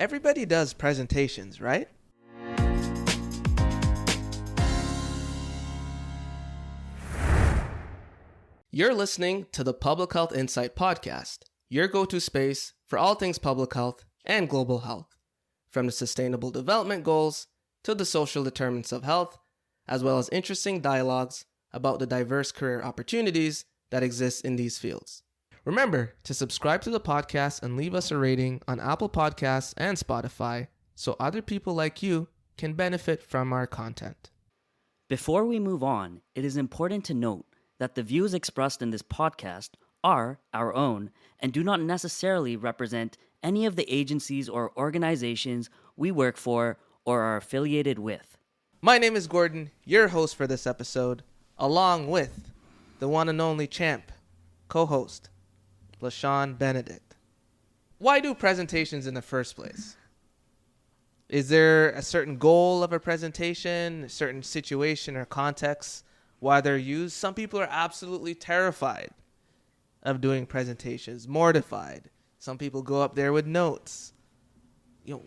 Everybody does presentations, right? You're listening to the Public Health Insight Podcast, your go-to space for all things public health and global health, from the Sustainable Development Goals to the social determinants of health, as well as interesting dialogues about the diverse career opportunities that exist in these fields. Remember to subscribe to the podcast and leave us a rating on Apple Podcasts and Spotify so other people like you can benefit from our content. Before we move on, it is important to note that the views expressed in this podcast are our own and do not necessarily represent any of the agencies or organizations we work for or are affiliated with. My name is Gordon, your host for this episode, along with the one and only champ, co-host, Leshawn Benedict. Why do presentations in the first place? Is there a certain goal of a presentation, a certain situation or context why they're used? Some people are absolutely terrified of doing presentations, mortified. Some people go up there with notes.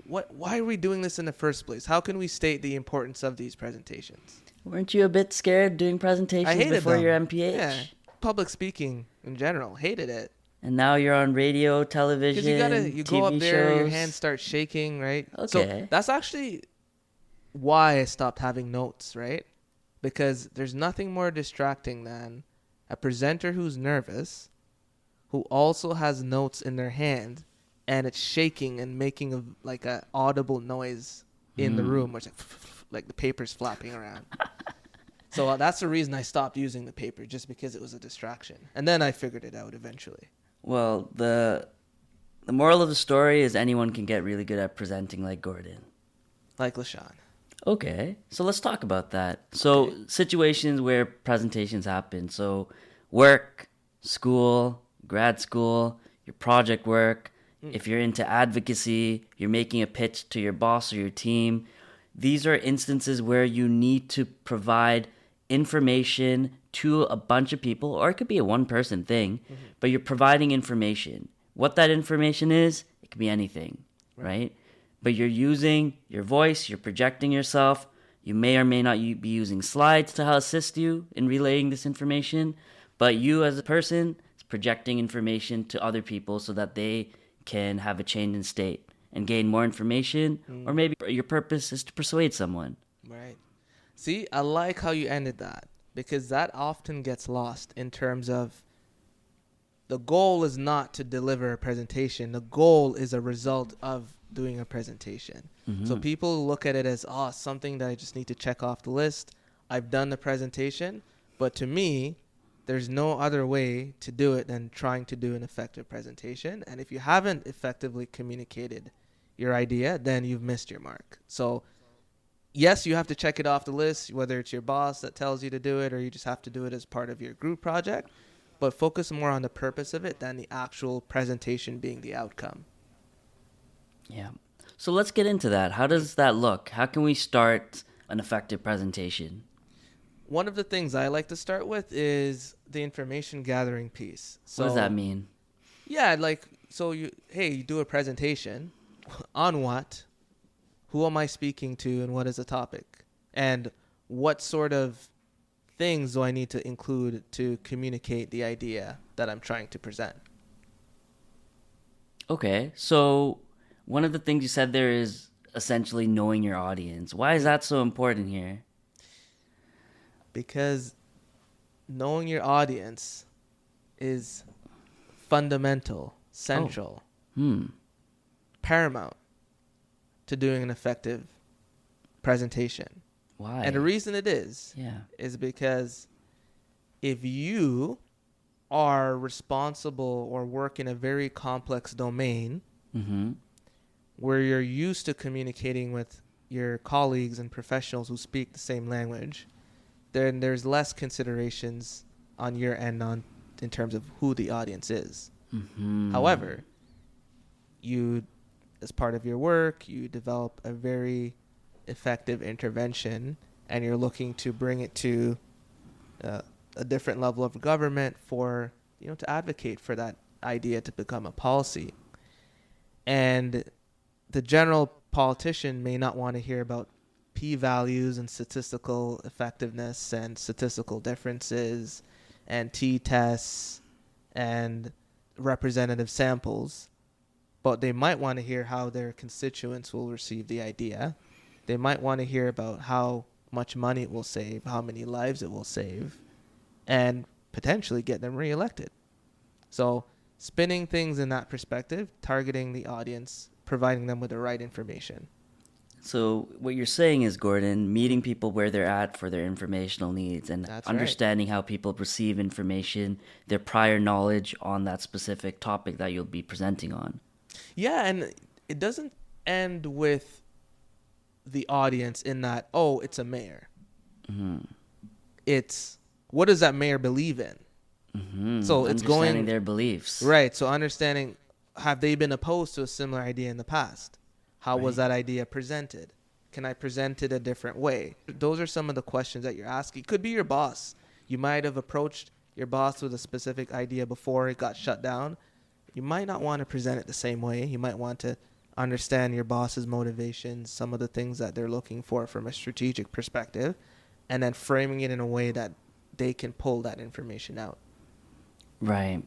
Why are we doing this in the first place? How can we state the importance of these presentations? Weren't you a bit scared doing presentations before your MPH? Yeah, public speaking in general, hated it. And now you're on radio, television, because you go TV up there, shows. your hands start shaking, right? Okay. So that's actually why I stopped having notes, right? Because there's nothing more distracting than a presenter who's nervous, who also has notes in their hand, and it's shaking and making a audible noise in the room, which like the paper's flapping around. So that's the reason I stopped using the paper, just because it was a distraction. And then I figured it out eventually. Well, the moral of the story is anyone can get really good at presenting like Gordon. Like LaShawn. Okay, so let's talk about that. So situations where presentations happen. So work, school, grad school, your project work. If you're into advocacy, you're making a pitch to your boss or your team. These are instances where you need to provide information to a bunch of people, or it could be a one-person thing, but you're providing information. What that information is, it could be anything, right? But you're using your voice, you're projecting yourself. You may or may not be using slides to assist you in relaying this information, but you as a person is projecting information to other people so that they can have a change in state and gain more information, or maybe your purpose is to persuade someone. Right. See, I like how you ended that, because that often gets lost in terms of the goal is not to deliver a presentation. The goal is a result of doing a presentation. So people look at it as, something that I just need to check off the list. I've done the presentation, but to me, there's no other way to do it than trying to do an effective presentation. And if you haven't effectively communicated your idea, then you've missed your mark. So yes, you have to check it off the list, whether it's your boss that tells you to do it or you just have to do it as part of your group project, but focus more on the purpose of it than the actual presentation being the outcome. Yeah. So let's get into that. How does that look? How can we start an effective presentation? One of the things I like to start with is the information gathering piece. So, what does that mean? Yeah, you do a presentation on what? Who am I speaking to, and what is the topic? And what sort of things do I need to include to communicate the idea that I'm trying to present? Okay, so one of the things you said there is essentially knowing your audience. Why is that so important here? Because knowing your audience is fundamental, central, paramount to doing an effective presentation. Why? And the reason it is because if you are responsible or work in a very complex domain where you're used to communicating with your colleagues and professionals who speak the same language, then there's less considerations on your end in terms of who the audience is. However, you, as part of your work, you develop a very effective intervention, and you're looking to bring it to a different level of government for, to advocate for that idea to become a policy. And the general politician may not want to hear about p-values and statistical effectiveness and statistical differences and t-tests and representative samples, but they might want to hear how their constituents will receive the idea. They might want to hear about how much money it will save, how many lives it will save, and potentially get them reelected. So spinning things in that perspective, targeting the audience, providing them with the right information. So what you're saying is, Gordon, meeting people where they're at for their informational needs and That's understanding how people perceive information, their prior knowledge on that specific topic that you'll be presenting on. Yeah, and it doesn't end with the audience in that, oh, it's a mayor. Mm-hmm. It's, what does that mayor believe in? Mm-hmm. So it's understanding their beliefs. Right, so understanding, have they been opposed to a similar idea in the past? How was that idea presented? Can I present it a different way? Those are some of the questions that you're asking. It could be your boss. You might have approached your boss with a specific idea before it got shut down. You might not want to present it the same way. You might want to understand your boss's motivations, some of the things that they're looking for from a strategic perspective, and then framing it in a way that they can pull that information out. Right.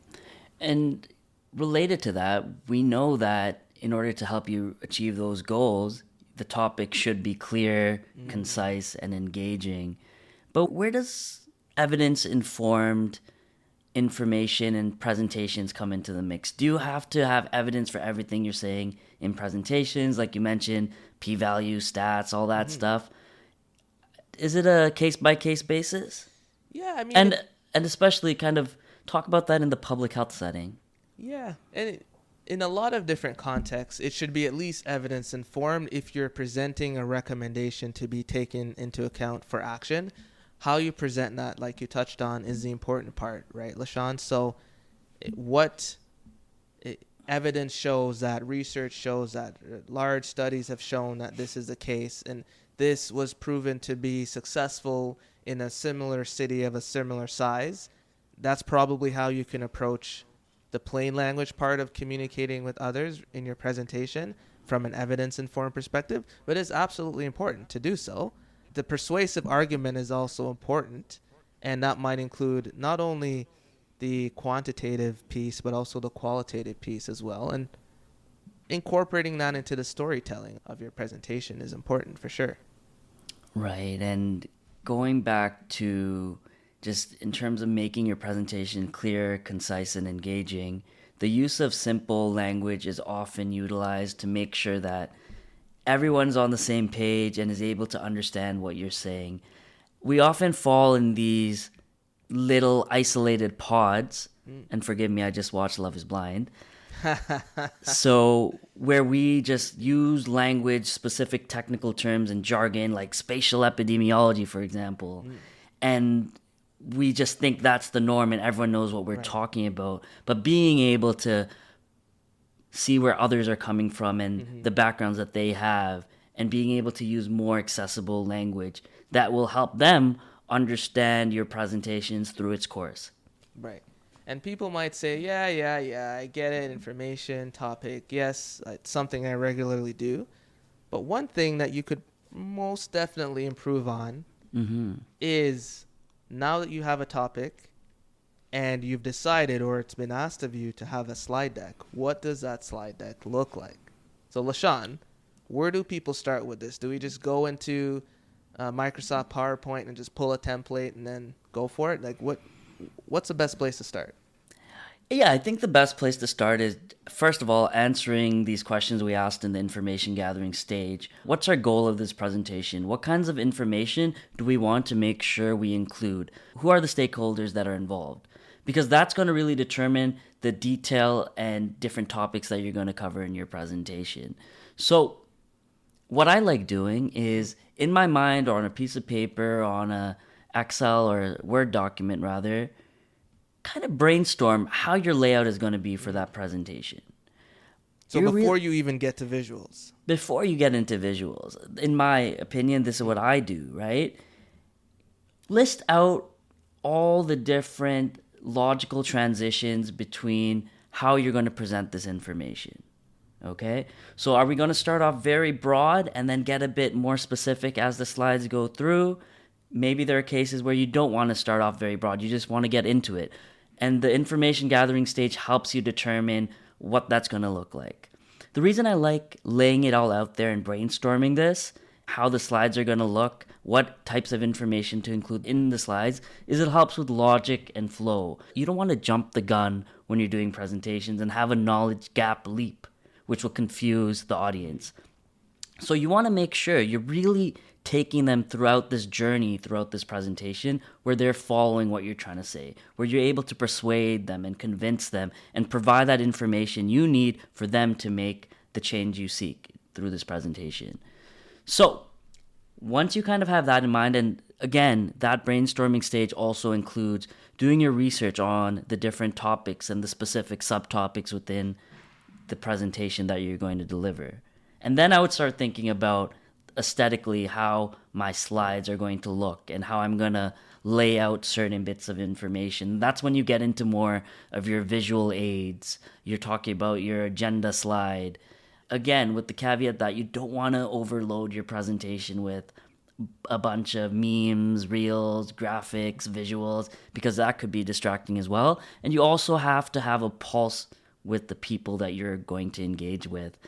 And related to that, we know that in order to help you achieve those goals, the topic should be clear, concise, and engaging. But where does evidence-informed information and presentations come into the mix? Do you have to have evidence for everything you're saying in presentations? Like you mentioned, p-value, stats, all that stuff. Is it a case-by-case basis? Yeah, I mean... And especially kind of talk about that in the public health setting. Yeah, and in a lot of different contexts, it should be at least evidence-informed if you're presenting a recommendation to be taken into account for action. How you present that, like you touched on, is the important part, right, Leshawn? So evidence shows that, research shows that, large studies have shown that this is the case, and this was proven to be successful in a similar city of a similar size. That's probably how you can approach the plain language part of communicating with others in your presentation from an evidence-informed perspective, but it's absolutely important to do so. The persuasive argument is also important, and that might include not only the quantitative piece, but also the qualitative piece as well. And incorporating that into the storytelling of your presentation is important for sure. Right, and going back to just in terms of making your presentation clear, concise, and engaging, the use of simple language is often utilized to make sure that everyone's on the same page and is able to understand what you're saying. We often fall in these little isolated pods, and forgive me, I just watched Love is Blind. So where we just use language, specific technical terms and jargon like spatial epidemiology, for example, and we just think that's the norm and everyone knows what we're talking about. But being able to see where others are coming from and the backgrounds that they have, and being able to use more accessible language that will help them understand your presentations through its course. Right. And people might say, yeah, I get it, information, topic, yes, it's something I regularly do. But one thing that you could most definitely improve on is, now that you have a topic and you've decided, or it's been asked of you, to have a slide deck, what does that slide deck look like? So Leshawn, where do people start with this? Do we just go into Microsoft PowerPoint and just pull a template and then go for it? Like, what's the best place to start? Yeah, I think the best place to start is, first of all, answering these questions we asked in the information gathering stage. What's our goal of this presentation? What kinds of information do we want to make sure we include? Who are the stakeholders that are involved? Because that's going to really determine the detail and different topics that you're going to cover in your presentation. So what I like doing is, in my mind or on a piece of paper, on a Excel or Word document rather, kind of brainstorm how your layout is going to be for that presentation. So before you even get to visuals. Before you get into visuals, in my opinion, this is what I do, right? List out all the different logical transitions between how you're going to present this information. Okay, so are we going to start off very broad and then get a bit more specific as the slides go through? Maybe there are cases where you don't want to start off very broad, you just want to get into it. And the information gathering stage helps you determine what that's going to look like. The reason I like laying it all out there and brainstorming this, how the slides are going to look, what types of information to include in the slides, is it helps with logic and flow. You don't want to jump the gun when you're doing presentations and have a knowledge gap leap, which will confuse the audience. So you want to make sure you're really taking them throughout this journey, throughout this presentation, where they're following what you're trying to say, where you're able to persuade them and convince them and provide that information you need for them to make the change you seek through this presentation. So once you kind of have that in mind, and again, that brainstorming stage also includes doing your research on the different topics and the specific subtopics within the presentation that you're going to deliver. And then I would start thinking about aesthetically how my slides are going to look and how I'm going to lay out certain bits of information. That's when you get into more of your visual aids. You're talking about your agenda slide. Again, with the caveat that you don't want to overload your presentation with a bunch of memes, reels, graphics, visuals, because that could be distracting as well. And you also have to have a pulse with the people that you're going to engage with.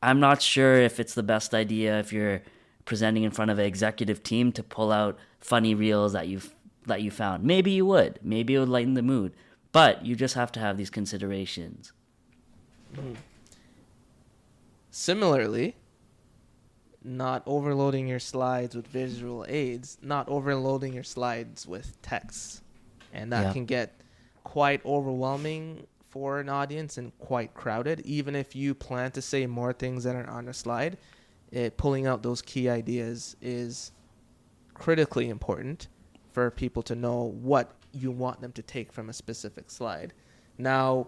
I'm not sure if it's the best idea if you're presenting in front of an executive team to pull out funny reels that you found. Maybe you would. Maybe it would lighten the mood. But you just have to have these considerations. Mm. Similarly, not overloading your slides with visual aids, not overloading your slides with text. And that can get quite overwhelming for an audience and quite crowded. Even if you plan to say more things that are on a slide, pulling out those key ideas is critically important for people to know what you want them to take from a specific slide. Now,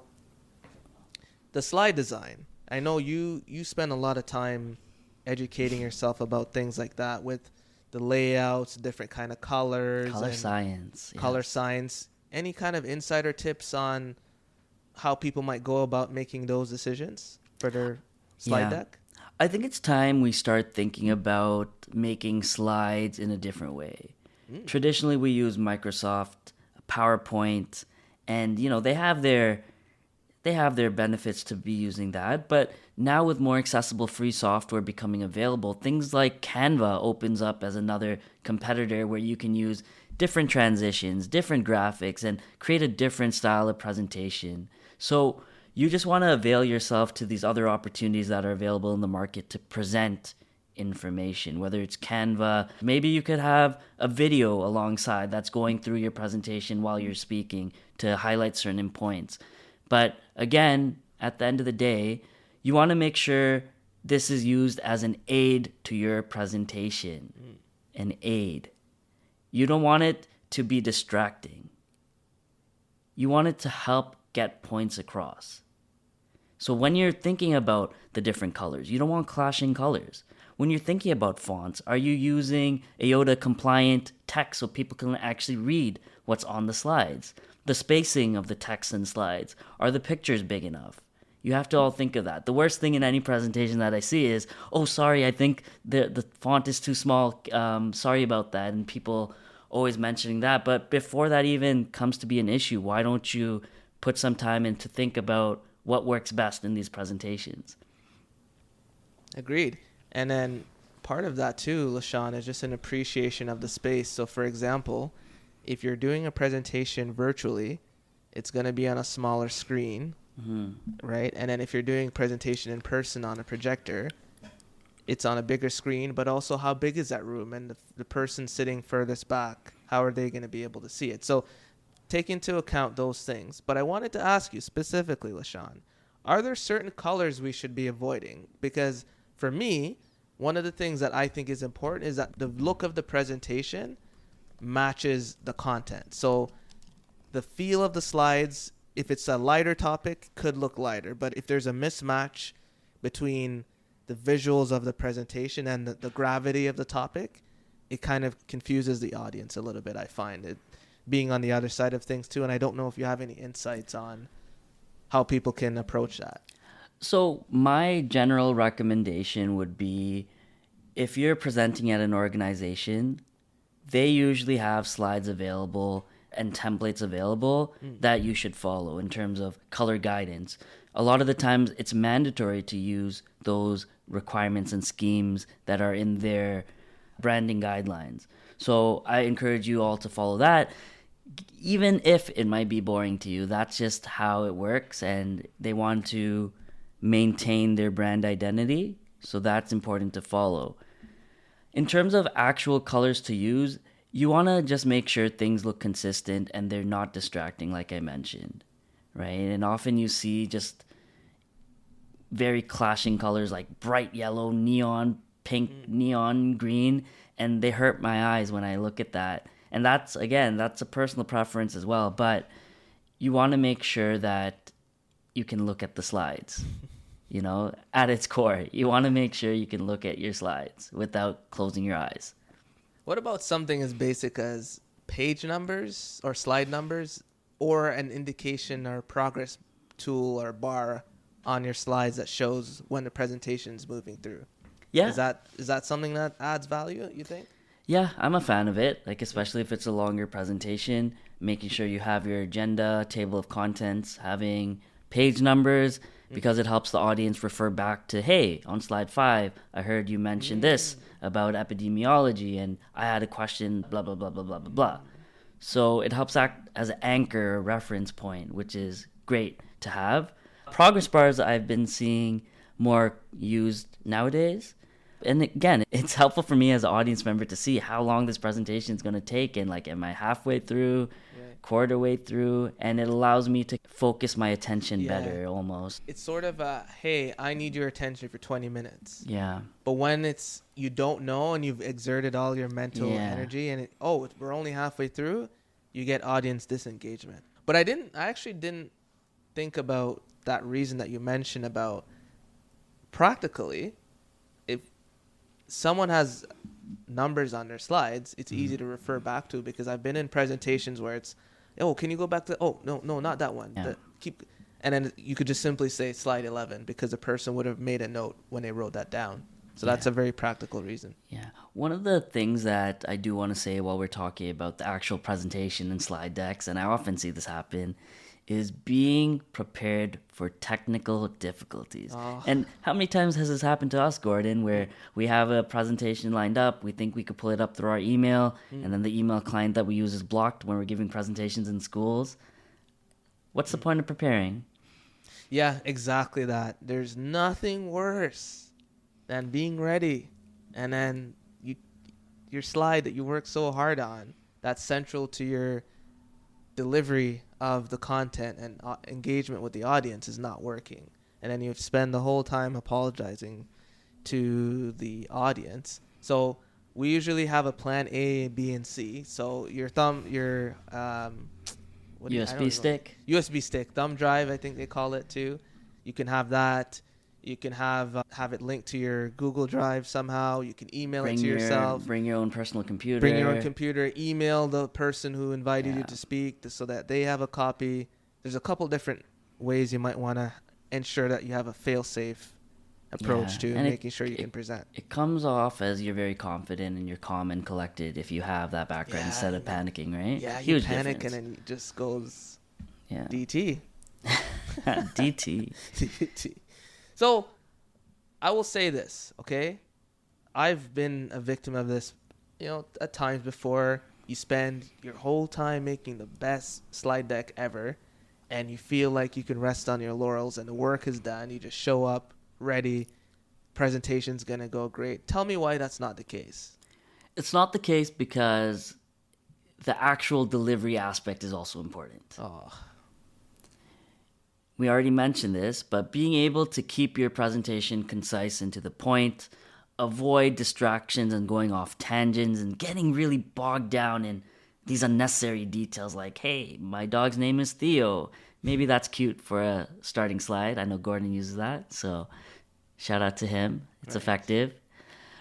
the slide design. I know you spend a lot of time educating yourself about things like that with the layouts, different kind of colors. Color science. Color science. Any kind of insider tips on how people might go about making those decisions for their slide deck? I think it's time we start thinking about making slides in a different way. Traditionally, we use Microsoft, PowerPoint, and they have their benefits to be using that. But now with more accessible free software becoming available, things like Canva opens up as another competitor where you can use different transitions, different graphics, and create a different style of presentation. So you just want to avail yourself to these other opportunities that are available in the market to present information, whether it's Canva. Maybe you could have a video alongside that's going through your presentation while you're speaking to highlight certain points. But again, at the end of the day, you want to make sure this is used as an aid to your presentation. An aid. You don't want it to be distracting. You want it to help get points across. So when you're thinking about the different colors, you don't want clashing colors. When you're thinking about fonts, are you using IOTA compliant text so people can actually read what's on the slides? The spacing of the text and slides. Are the pictures big enough? You have to all think of that. The worst thing in any presentation that I see is, oh, sorry, I think the font is too small. Sorry about that. And people always mentioning that. But before that even comes to be an issue, why don't you put some time in to think about what works best in these presentations? Agreed. And then part of that too, Leshawn, is just an appreciation of the space. So for example, if you're doing a presentation virtually, it's going to be on a smaller screen, right? And then if you're doing a presentation in person on a projector, it's on a bigger screen, but also how big is that room? And the person sitting furthest back, how are they going to be able to see it? So take into account those things. But I wanted to ask you specifically, Leshawn, are there certain colors we should be avoiding? Because for me, one of the things that I think is important is that the look of the presentation matches the content. So the feel of the slides, if it's a lighter topic, could look lighter. But if there's a mismatch between the visuals of the presentation and the gravity of the topic, it kind of confuses the audience a little bit, I find it, being on the other side of things too. And I don't know if you have any insights on how people can approach that. So my general recommendation would be if you're presenting at an organization, they usually have slides available and templates available that you should follow in terms of color guidance. A lot of the times it's mandatory to use those requirements and schemes that are in their branding guidelines. So I encourage you all to follow that. Even if it might be boring to you, that's just how it works, and they want to maintain their brand identity. So that's important to follow. In terms of actual colors to use, you want to just make sure things look consistent and they're not distracting, like I mentioned, right? And often you see just very clashing colors like bright yellow, neon pink, neon green, and they hurt my eyes when I look at that. And that's, again, that's a personal preference as well, but you want to make sure that you can look at the slides. At its core, you want to make sure you can look at your slides without closing your eyes. What about something as basic as page numbers or slide numbers, or an indication or progress tool or bar on your slides that shows when the presentation is moving through? Yeah. Is that something that adds value, you think? Yeah, I'm a fan of it, like especially if it's a longer presentation, making sure you have your agenda, table of contents, having page numbers, because it helps the audience refer back to, hey, on slide 5, I heard you mention this about epidemiology, and I had a question, blah, blah, blah, blah, blah, blah, blah. So it helps act as an anchor, reference point, which is great to have. Progress bars I've been seeing more used nowadays. And again, it's helpful for me as an audience member to see how long this presentation is going to take, and like, am I halfway through, quarter way through, and it allows me to focus my attention better almost. It's sort of a, hey, I need your attention for 20 minutes. Yeah. But when it's, you don't know and you've exerted all your mental energy and we're only halfway through, you get audience disengagement. But I actually didn't think about that reason that you mentioned about practically, if someone has numbers on their slides, it's easy to refer back to, because I've been in presentations where it's, oh, can you go back to, oh, no, not that one. Yeah. And then you could just simply say slide 11, because the person would have made a note when they wrote that down. So that's a very practical reason. Yeah. One of the things that I do want to say while we're talking about the actual presentation and slide decks, and I often see this happen, is being prepared for technical difficulties. And how many times has this happened to us, Gordon, where we have a presentation lined up, we think we could pull it up through our email, and then the email client that we use is blocked when we're giving presentations in schools? What's the point of preparing? Yeah, exactly that. There's nothing worse than being ready, and then your slide that you work so hard on, that's central to your delivery of the content and engagement with the audience, is not working, and then you spend the whole time apologizing to the audience. So we usually have a plan A, B, and C. So your USB stick, thumb drive, I think they call it too. You can have that. You can have it linked to your Google Drive somehow. You can email it to yourself. Bring your own personal computer. Bring your own computer. Email the person who invited you to speak so that they have a copy. There's a couple different ways you might want to ensure that you have a fail-safe approach to making sure you can present. It comes off as you're very confident and you're calm and collected if you have that background instead of panicking, right? Yeah, Huge you panic difference. and then it just goes DT. DT. So I will say this, okay? I've been a victim of this, at times before. You spend your whole time making the best slide deck ever, and you feel like you can rest on your laurels and the work is done. You just show up ready. Presentation's going to go great. Tell me why that's not the case. It's not the case because the actual delivery aspect is also important. We already mentioned this, but being able to keep your presentation concise and to the point, avoid distractions and going off tangents and getting really bogged down in these unnecessary details like, hey, my dog's name is Theo. Maybe that's cute for a starting slide. I know Gordon uses that, so shout out to him. It's effective.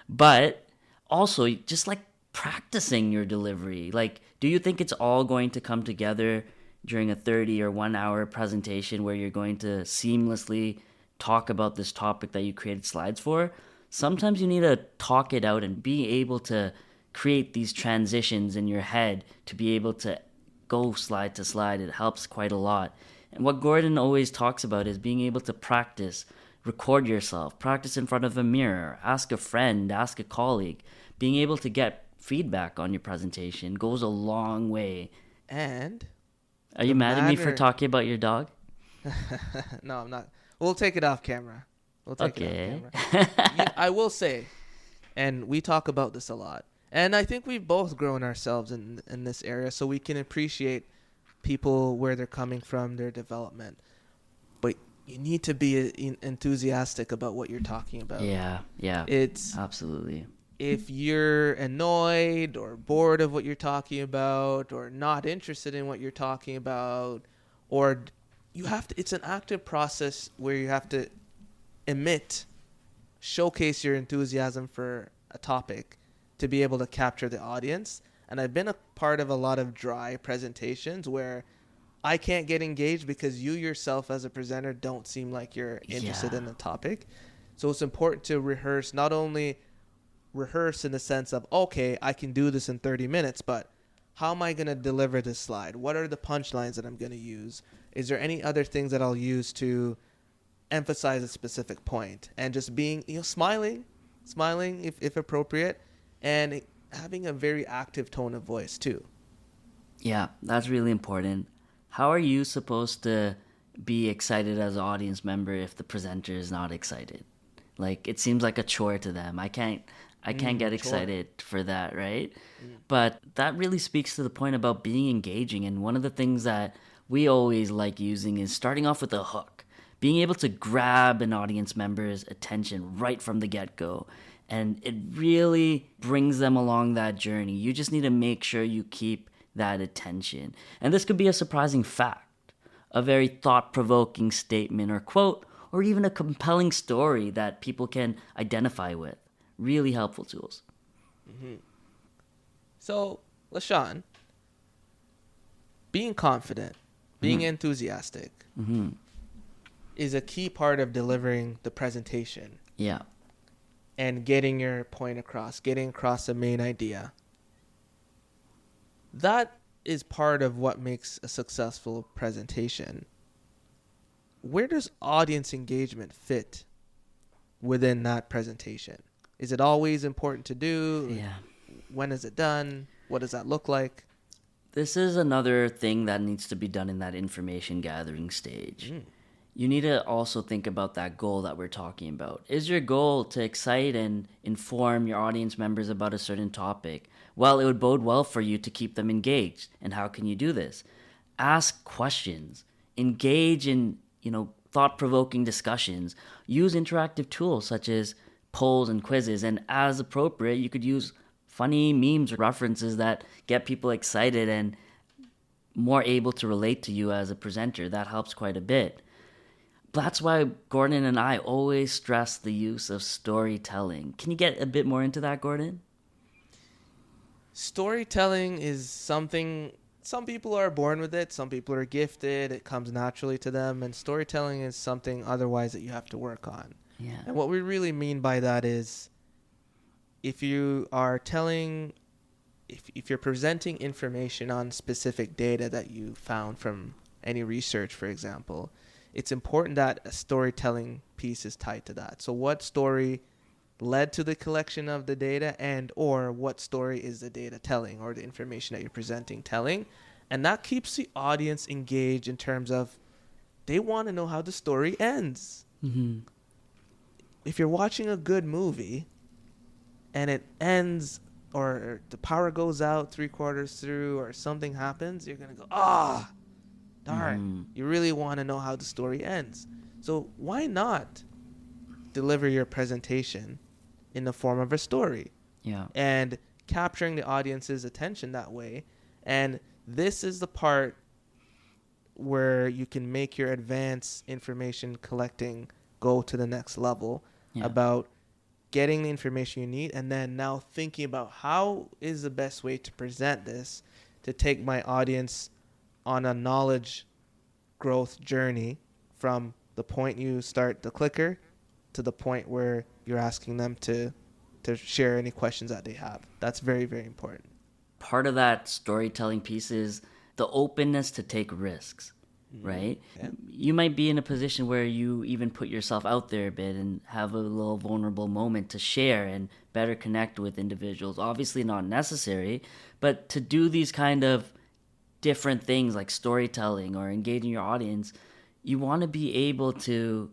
But also, just like practicing your delivery. Like, do you think it's all going to come together during a 30 or 1 hour presentation where you're going to seamlessly talk about this topic that you created slides for, sometimes you need to talk it out and be able to create these transitions in your head to be able to go slide to slide. It helps quite a lot. And what Gordon always talks about is being able to practice, record yourself, practice in front of a mirror, ask a friend, ask a colleague. Being able to get feedback on your presentation goes a long way. And Are the you mad at me for manner. talking about your dog? No, I'm not. We'll take it off camera. We'll take it Okay. off camera. I will say, and we talk about this a lot, and I think we've both grown ourselves in this area, so we can appreciate people where they're coming from, their development. But you need to be enthusiastic about what you're talking about. Yeah, It's absolutely. if you're annoyed or bored of what you're talking about or not interested in what you're talking about, or you have to, it's an active process where you have to showcase your enthusiasm for a topic to be able to capture the audience. And I've been a part of a lot of dry presentations where I can't get engaged because you yourself as a presenter don't seem like you're interested in the topic. So it's important to rehearse, not only rehearse in the sense of, okay, I can do this in 30 minutes, but how am I going to deliver this slide? What are the punchlines that I'm going to use? Is there any other things that I'll use to emphasize a specific point? And just being, smiling if appropriate, and having a very active tone of voice too. Yeah, that's really important. How are you supposed to be excited as an audience member if the presenter is not excited? Like, it seems like a chore to them. I can't get excited for that, right? But that really speaks to the point about being engaging. And one of the things that we always like using is starting off with a hook, being able to grab an audience member's attention right from the get-go. And it really brings them along that journey. You just need to make sure you keep that attention. And this could be a surprising fact, a very thought-provoking statement or quote, or even a compelling story that people can identify with. Really helpful tools. Mm-hmm. So, LaShawn, being confident, being enthusiastic is a key part of delivering the presentation. Yeah. And getting your point across, getting across the main idea. That is part of what makes a successful presentation. Where does audience engagement fit within that presentation? Is it always important to do? Yeah. When is it done? What does that look like? This is another thing that needs to be done in that information gathering stage. You need to also think about that goal that we're talking about. Is your goal to excite and inform your audience members about a certain topic? Well, it would bode well for you to keep them engaged. And how can you do this? Ask questions. Engage in, thought-provoking discussions. Use interactive tools such as polls and quizzes. And as appropriate, you could use funny memes or references that get people excited and more able to relate to you as a presenter. That helps quite a bit. That's why Gordon and I always stress the use of storytelling. Can you get a bit more into that, Gordon? Storytelling is something, some people are born with it, some people are gifted, it comes naturally to them, and storytelling is something otherwise that you have to work on. Yeah. And what we really mean by that is if you are telling, if you're presenting information on specific data that you found from any research, for example, it's important that a storytelling piece is tied to that. So what story led to the collection of the data, and or what story is the data telling, or the information that you're presenting telling? And that keeps the audience engaged in terms of they want to know how the story ends. Mm-hmm. If you're watching a good movie and it ends, or the power goes out 3/4 through, or something happens, you're going to go, darn, you really want to know how the story ends. So why not deliver your presentation in the form of a story? Yeah. And capturing the audience's attention that way. And this is the part where you can make your advanced information collecting go to the next level, about getting the information you need, and then now thinking about how is the best way to present this to take my audience on a knowledge growth journey from the point you start the clicker to the point where you're asking them to share any questions that they have. That's very, very important. Part of that storytelling piece is the openness to take risks, right? Yeah. You might be in a position where you even put yourself out there a bit and have a little vulnerable moment to share and better connect with individuals. Obviously not necessary, but to do these kind of different things like storytelling or engaging your audience, you want to be able to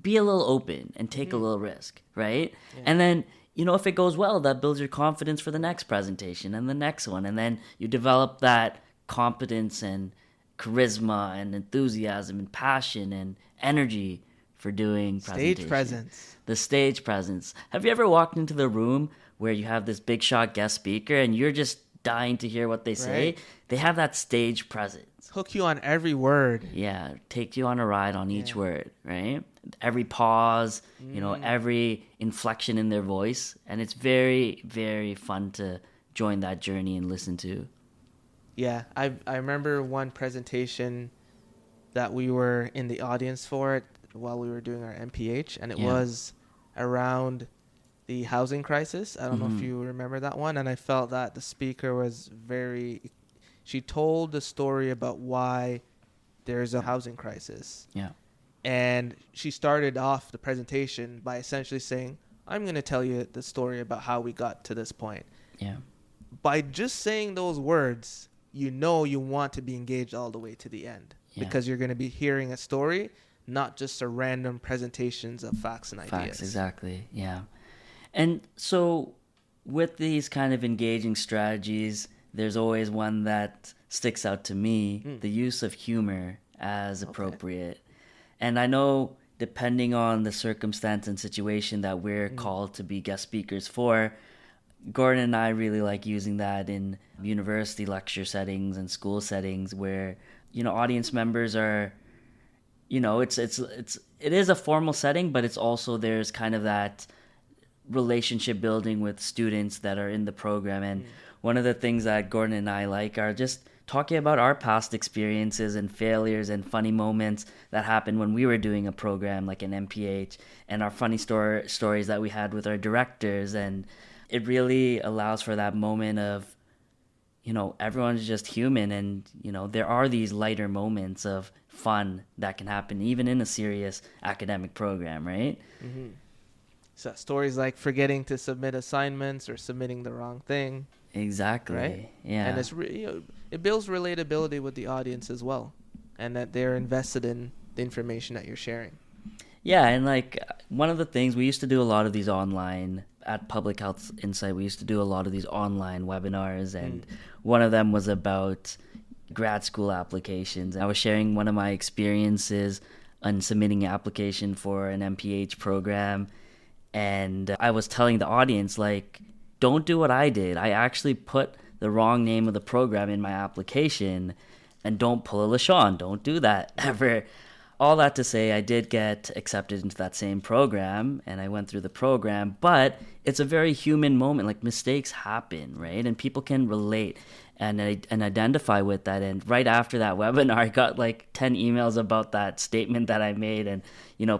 be a little open and take a little risk, right? Yeah. And then, if it goes well, that builds your confidence for the next presentation and the next one. And then you develop that competence and charisma and enthusiasm and passion and energy for doing Stage presentation. presence. The stage presence. Have you ever walked into the room where you have this big shot guest speaker and you're just dying to hear what they say? Right. They have that stage presence. Hook you on every word. Yeah, take you on a ride on each Yeah. word, right? Every pause, every inflection in their voice. And it's very, very fun to join that journey and listen to. Yeah, I remember one presentation that we were in the audience for it while we were doing our MPH, and it was around the housing crisis. I don't know if you remember that one, and I felt that the speaker was she told the story about why there's a housing crisis. Yeah. And she started off the presentation by essentially saying, I'm going to tell you the story about how we got to this point. Yeah. By just saying those words, you want to be engaged all the way to the end. Yeah. Because you're going to be hearing a story, not just a random presentations of facts and ideas. Facts, exactly. Yeah. And so with these kind of engaging strategies, there's always one that sticks out to me, the use of humor as appropriate. And I know depending on the circumstance and situation that we're called to be guest speakers for, Gordon and I really like using that in university lecture settings and school settings where, audience members are, it is a formal setting, but it's also there's kind of that relationship building with students that are in the program. And one of the things that Gordon and I like are just talking about our past experiences and failures and funny moments that happened when we were doing a program like an MPH, and our funny stories that we had with our directors. And it really allows for that moment of, everyone's just human, and, there are these lighter moments of fun that can happen even in a serious academic program, right? Mm-hmm. So stories like forgetting to submit assignments or submitting the wrong thing. Exactly. Right? Yeah. And it's it builds relatability with the audience as well, and that they're invested in the information that you're sharing. Yeah, and like one of the things we used to do a lot of these online at Public Health Insight, we used to do a lot of these online webinars, and one of them was about grad school applications. I was sharing one of my experiences on submitting an application for an MPH program, and I was telling the audience, like, don't do what I did. I actually put the wrong name of the program in my application, and don't pull a Leshawn. Don't do that ever. All that to say, I did get accepted into that same program, and I went through the program, but it's a very human moment. Like, mistakes happen, right? And people can relate and identify with that. And right after that webinar, I got like 10 emails about that statement that I made, and,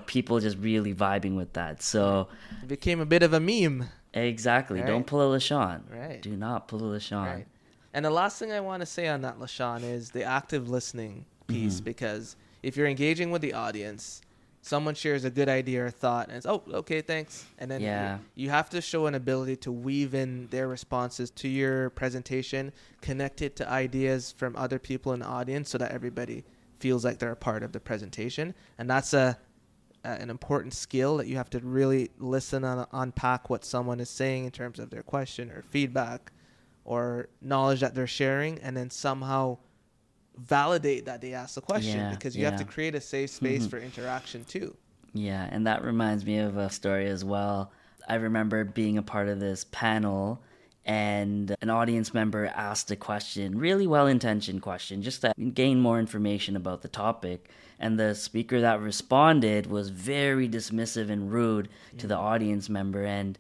people just really vibing with that. So It became a bit of a meme. exactly. Right. Don't pull a Leshawn. Right. Do not pull a Leshawn. Right. And the last thing I want to say on that, Leshawn, is the active listening piece, because if you're engaging with the audience, someone shares a good idea or thought, and it's, oh, okay, thanks. And then you have to show an ability to weave in their responses to your presentation, connect it to ideas from other people in the audience so that everybody feels like they're a part of the presentation. And that's an important skill that you have to really listen and unpack what someone is saying in terms of their question or feedback or knowledge that they're sharing, and then somehow validate that they asked the question, because you have to create a safe space for interaction too. Yeah, and that reminds me of a story as well. I remember being a part of this panel, and an audience member asked a question, really well-intentioned question, just to gain more information about the topic. And the speaker that responded was very dismissive and rude to the audience member. And,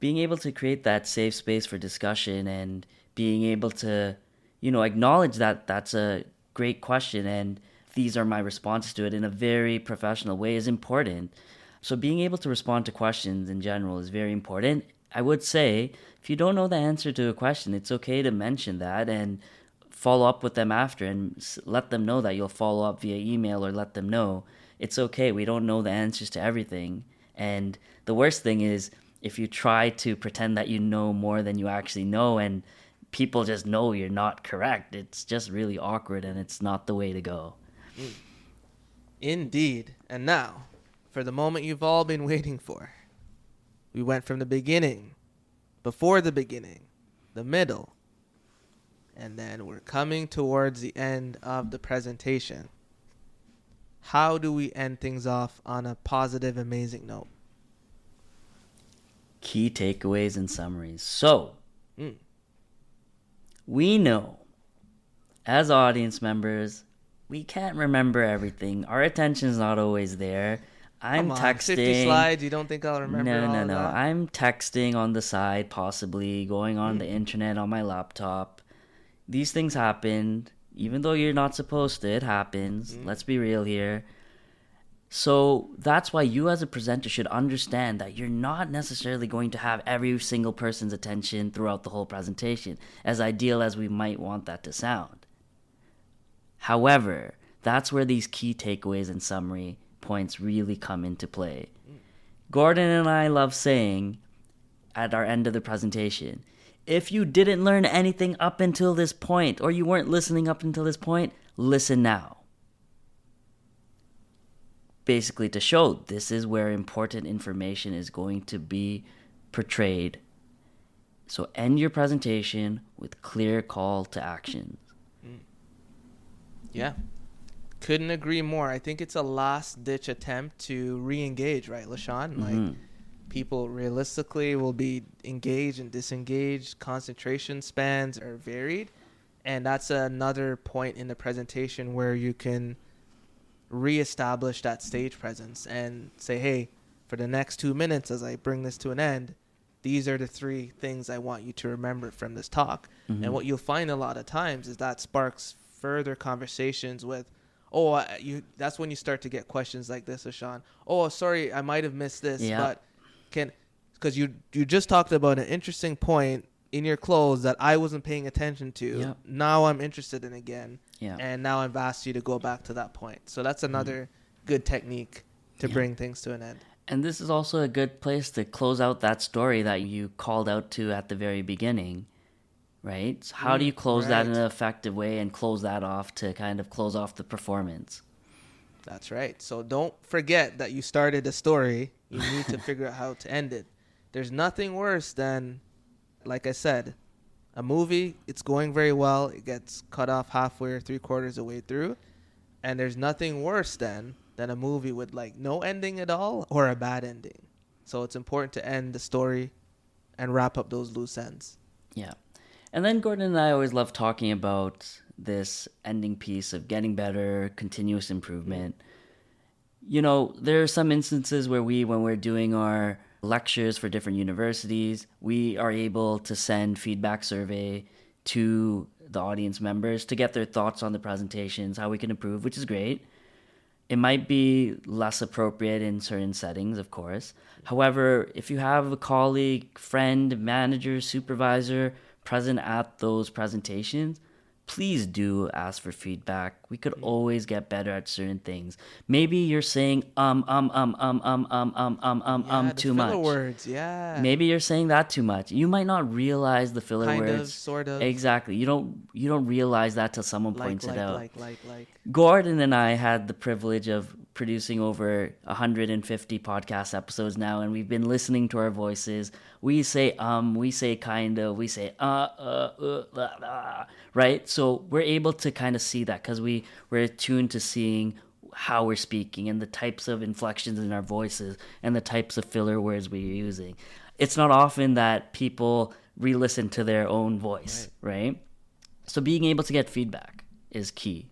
being able to create that safe space for discussion and being able to, acknowledge that that's a great question and these are my responses to it in a very professional way is important. So being able to respond to questions in general is very important. I would say if you don't know the answer to a question, it's okay to mention that and follow up with them after and let them know that you'll follow up via email, or let them know it's okay. We don't know the answers to everything. And the worst thing is if you try to pretend that you know more than you actually know and people just know you're not correct, it's just really awkward and it's not the way to go. Indeed. And now, for the moment you've all been waiting for. We went from the beginning, before the beginning, the middle, and then we're coming towards the end of the presentation. How do we end things off on a positive, amazing note? Key takeaways and summaries. So, we know, as audience members, we can't remember everything. Our attention's not always there. I'm texting. 50 slides, you don't think I'll remember all No. that? I'm texting on the side, possibly, going on the internet on my laptop. These things happen. Even though you're not supposed to, it happens. Let's be real here. So that's why you as a presenter should understand that you're not necessarily going to have every single person's attention throughout the whole presentation, as ideal as we might want that to sound. However, that's where these key takeaways and summary points really come into play. Gordon and I love saying at our end of the presentation, if you didn't learn anything up until this point, or you weren't listening up until this point, listen now. Basically to show this is where important information is going to be portrayed. So end your presentation with clear call to action. Yeah. Couldn't agree more. I think it's a last-ditch attempt to re-engage, right, Leshawn? Like, people realistically will be engaged and disengaged. Concentration spans are varied. And that's another point in the presentation where you can reestablish that stage presence and say, hey, for the next 2 minutes as I bring this to an end, these are the 3 things I want you to remember from this talk. And what you'll find a lot of times is that sparks further conversations with, that's when you start to get questions like this, Ashan. Oh, sorry, I might have missed this, but because you just talked about an interesting point in your close that I wasn't paying attention to. Now I'm interested in again. And now I've asked you to go back to that point. So that's another good technique to bring things to an end. And this is also a good place to close out that story that you called out to at the very beginning, right? So how do you close that in an effective way and close that off to kind of close off the performance? That's right. So don't forget that you started a story. You need to figure out how to end it. There's nothing worse than, like I said, a movie, it's going very well. It gets cut off halfway or 3/4 of the way through. And there's nothing worse than a movie with like no ending at all or a bad ending. So it's important to end the story and wrap up those loose ends. Yeah. And then Gordon and I always love talking about this ending piece of getting better, continuous improvement. You know, there are some instances where when we're doing our lectures for different universities, we are able to send feedback survey to the audience members to get their thoughts on the presentations, how we can improve, which is great. It might be less appropriate in certain settings, of course. However, if you have a colleague, friend, manager, supervisor present at those presentations, please do ask for feedback. We could always get better at certain things. Maybe you're saying too much. Filler words, Maybe you're saying that too much. You might not realize the filler words. Kind of, sort of. Exactly. You don't realize that till someone points it out. Like. Gordon and I had the privilege of producing over 150 podcast episodes now, and we've been listening to our voices. We say we say kinda, we say right? So we're able to kind of see that because we're attuned to seeing how we're speaking and the types of inflections in our voices and the types of filler words we're using. It's not often that people re-listen to their own voice, right? So being able to get feedback is key.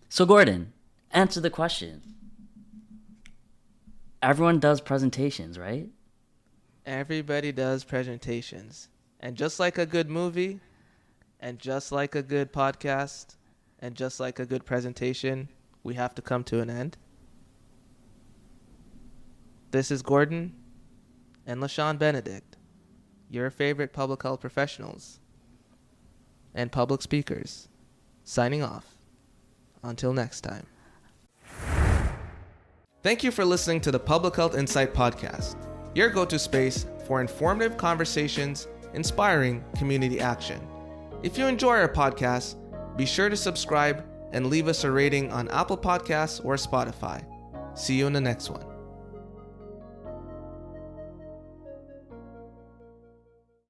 So Gordon, answer the question. Everyone does presentations, right? Everybody does presentations. And just like a good movie, and just like a good podcast, And just like a good presentation, we have to come to an end. This is Gordon and Leshawn Benedict, your favorite public health professionals and public speakers, signing off. Until next time. Thank you for listening to the Public Health Insight Podcast, your go-to space for informative conversations, inspiring community action. If you enjoy our podcast, be sure to subscribe and leave us a rating on Apple Podcasts or Spotify. See you in the next one.